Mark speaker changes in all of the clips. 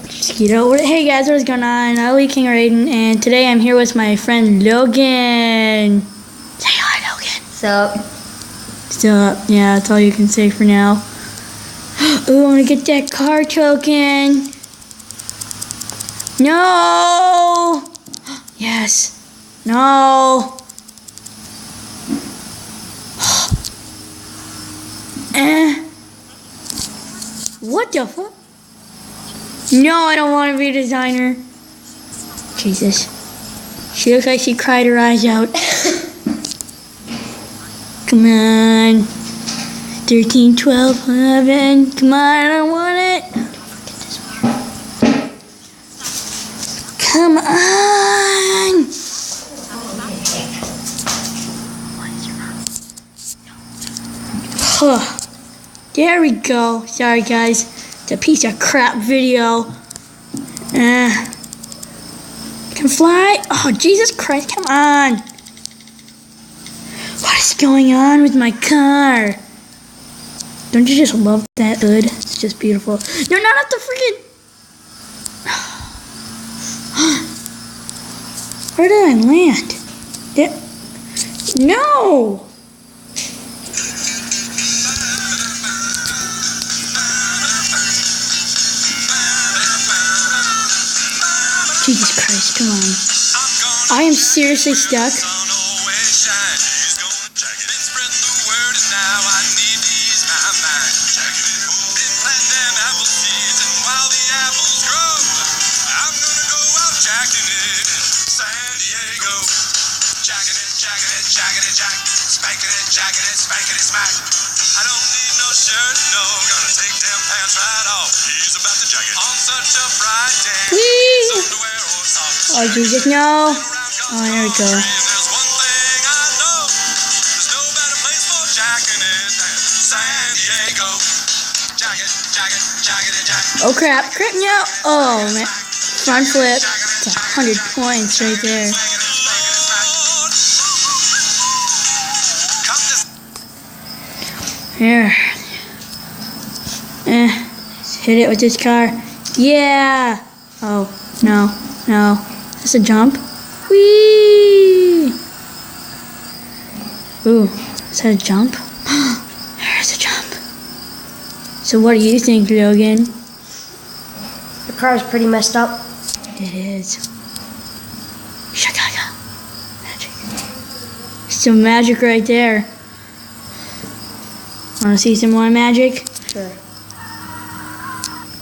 Speaker 1: Mosquito. Hey guys, what's going on? I'm King Raiden, and today I'm here with my friend Logan. Say hi, Logan.
Speaker 2: Sup?
Speaker 1: Sup? Yeah, that's all you can say for now. Ooh, I'm gonna get that car token. No. Yes. No. What the fuck? No, I don't want to be a designer. Jesus. She looks like she cried her eyes out. Come on. 13, 12, 11. Come on, I don't want it. Don't forget this one. Come on. Huh. There we go. Sorry, guys. It's a piece of crap video. Can fly? Oh, Jesus Christ, come on. What is going on with my car? Don't you just love that hood? It's just beautiful. No, not the freaking... Where did I land? No! Jesus Christ, come on. I am seriously stuck.
Speaker 3: I don't need no shirt, no, gonna take them pants right off. He's about to jacket on such a bright day. Underwear or socks.
Speaker 1: Oh, Jesus, no. Oh, there we go.
Speaker 3: There's one thing I know. There's no better place for jacking it than San Diego. Jacket.
Speaker 1: Oh, crap. Crap, no. Oh, man. Front flip. It's 100 points right there. Here. Hit it with this car. Yeah. Oh, no. Is this a jump? Whee! Ooh, is that a jump? There's a jump. So what do you think, Logan?
Speaker 2: The car's pretty messed up.
Speaker 1: It is. Shakaga. Magic. Some magic right there. Want to see some more magic?
Speaker 2: Sure.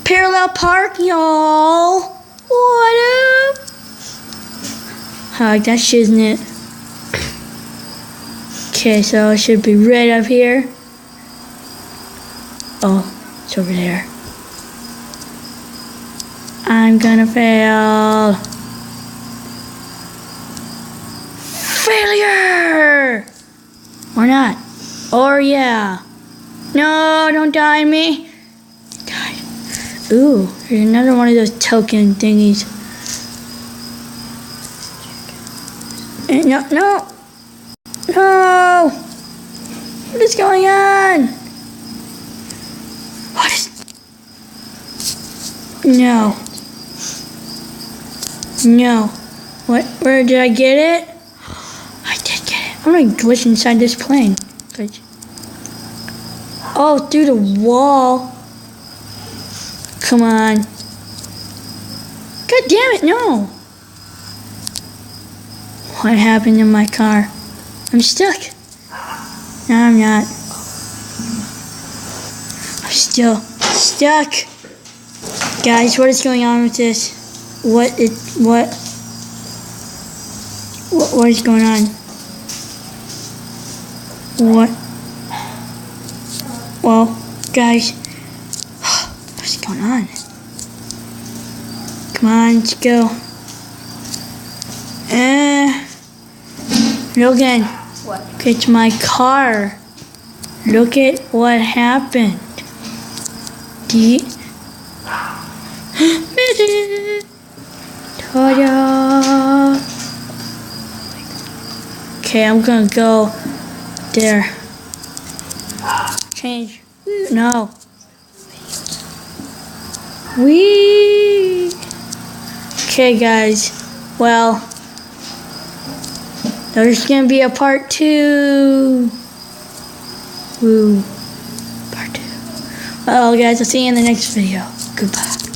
Speaker 1: Parallel park, y'all. What up? I like that shiznit. Okay, so it should be right up here. Oh, it's over there. I'm gonna fail. Failure! Or not. Or yeah. No, don't die on me. Die. Ooh, there's another one of those token thingies. No. What is going on? What is... No. What? Where did I get it? I did get it. I'm gonna glitch inside this plane. Glitch. Oh, through the wall. Come on. God damn it, no. What happened to my car? I'm stuck. No, I'm not. I'm still stuck. Guys, what is going on with this? What is going on? What? Well, guys, what's going on? Come on, let's go. Logan.
Speaker 2: What?
Speaker 1: Look at my car. Look at what happened. Ta-da! Okay, I'm gonna go there. Change. No. Whee! Okay, guys. Well, there's gonna be a part 2. Woo. Part 2. Well, guys, I'll see you in the next video. Goodbye.